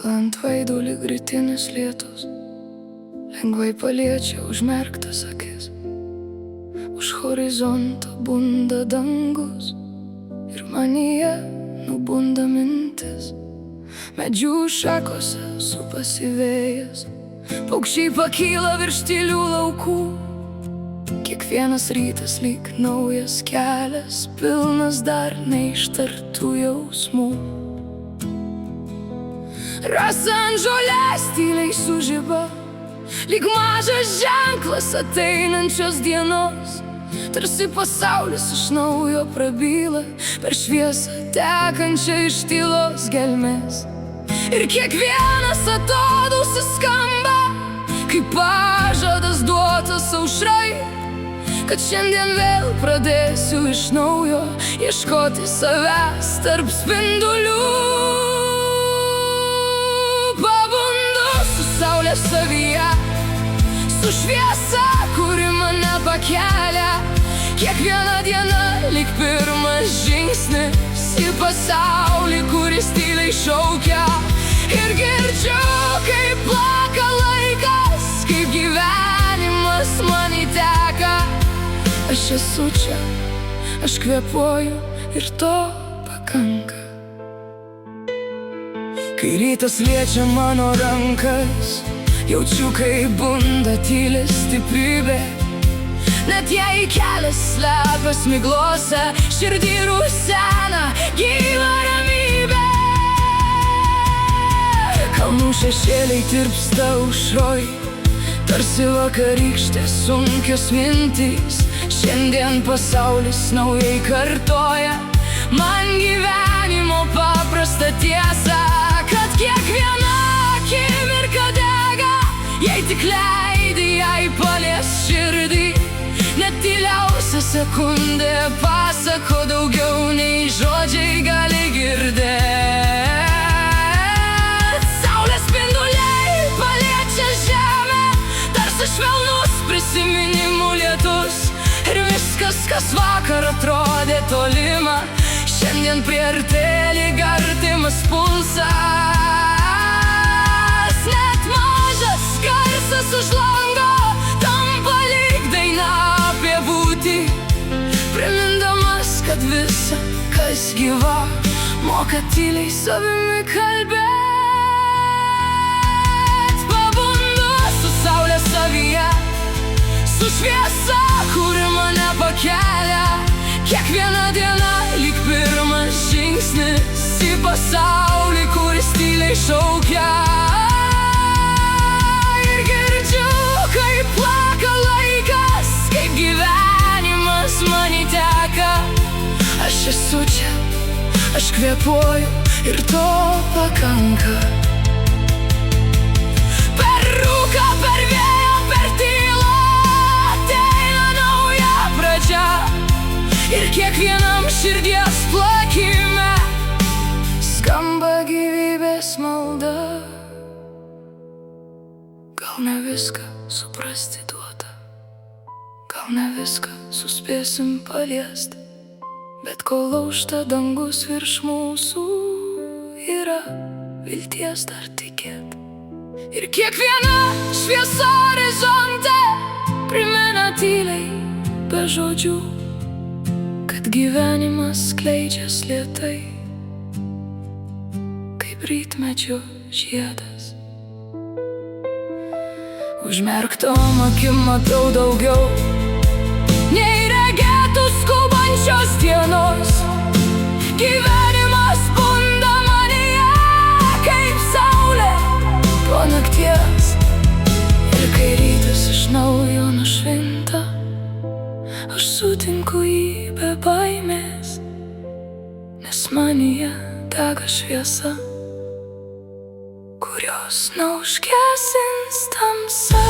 Tekla ant veido lyg rytinis lietus, lengvai paliečia užmerktas akis. Už horizonto bunda dangus ir manyje nubunda mintis. Medžių šakose supasi vėjas, paukščiai pakyla virš tylių laukų. Kiekvienas rytas lyg naujas kelias, pilnas dar neištartų jausmų. Rasa ant žolės tyliai sužiba, lyg mažas ženklas ateinančios dienos. Tarsi pasaulis iš naujo prabyla per šviesą tekančią iš tylos gelmės. Ir kiekvienas atodūsis skamba kaip pažadas duotas aušrai, kad šiandien vėl pradėsiu iš naujo ieškoti savęs tarp spindulių. Pabundu su saulė savyje, su šviesa, kuri mane pakelia. Kiekviena diena lyg pirmas žingsnis į pasaulį, kuris tyliai šaukia. Ir girdžiu, kaip plaka laikas, kaip gyvenimas man įteka. Aš esu čia, aš kvėpuoju ir to pakanka. Kai rytas liečia mano rankas, jaučiu, kaip bunda tyli stiprybė. Net jei kelias slepias miglose, širdį rusena gyva ramybė. Kalnų šešėliai tirpsta aušroj, tarsi vakarykštės sunkios mintys. Šiandien pasaulis naujai kartoja man gyvenimo paprastą tiesą, kad kiekviena akimirka dega, jei tik leidi jai palies širdį. Net tyliausia sekundė pasako daugiau nei žodžiai gali girdėt. Saulės spinduliai paliečia žemę, tarsi švelnus prisiminimų lietus. Ir viskas, kas vakar atrodė tolima, šiandien priartėja lyg artimas pulsas. Net mažas garsas už lango tampa lyg daina apie būtį, primindamas, kad visa, kas gyva, moka tyliai savimi kalbėt. Pabundu su saulė savyje, su šviesa, kuri mane pakelia. Kiekviena diena lyg pirmas žingsnis į pasaulį, kuris tyliai šaukia. Ir girdžiu, kaip plaka laikas, kaip gyvenimas man įteka. Aš esu čia, aš kvėpuoju ir to pakanka. Per rūką, per vėją, per tylą ateina nauja pradžia. Ir kiekvienam širdies plakime skamba gyvybės malda. Gal ne viską suprasti duota, gal ne viską suspėsim paliesti, bet kol aušta dangus virš mūsų, yra vilties dar tikėt. Ir kiekviena šviesa horizonte primena tyliai be žodžių, kad gyvenimas skleidžias lėtai, kaip rytmečio žiedas. Užmerktom akim matau daugiau nei regėtų skubančios dienos. Gyvenimas bunda manyje kaip saulė po nakties. Ir kai rytas iš naujo nušvinta, aš sutinku jį be baimės, nes manyje dega šviesa, kurios neužgesins tamsa.